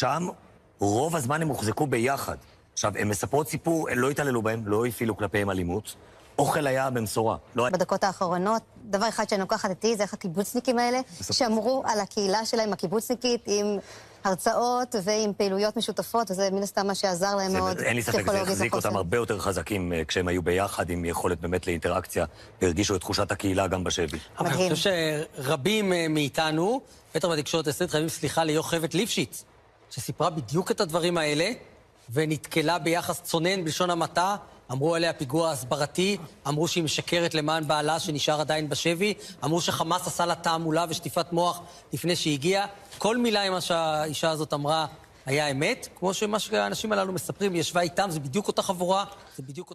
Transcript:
שם רוב הזמן הם הוחזקו ביחד. עכשיו, הם מספרות סיפור, לא התעללו בהם, לא הפעילו כלפיהם אלימות. אוכל היה במשורה. בדקות האחרונות, דבר אחד שאני לוקחת איתי זה איך הקיבוצניקים האלה שמרו על הקהילה שלהם, הקיבוצניקית, עם הרצאות ועם פעילויות משותפות, וזה מן הסתם מה שעזר להם מאוד. אין לי ספק, זה החזיק אותם הרבה יותר חזקים כשהם היו ביחד, עם יכולת באמת לאינטראקציה, והרגישו את תחושת הקהילה גם בשבי. אבל אני חושב שרבים מאיתנו, בטח בתקשורת הישראלית, חייבים סליחה ליוכבד ליפשיץ, שסיפרה בדיוק את הדברים האלה, ונתקלה ביחס צונן בלשון המעטה. אמרו עליה פיגוע הסברתי, אמרו שהיא משקרת למען בעלה שנשאר עדיין בשבי, אמרו שחמאס עשה לה תעמולה ושטיפת מוח לפני שהיא הגיעה. כל מילה עם מה שהאישה הזאת אמרה היה אמת, כמו שמה שהאנשים הללו מספרים, היא ישבה איתם, זה בדיוק אותה חבורה, זה בדיוק אותה...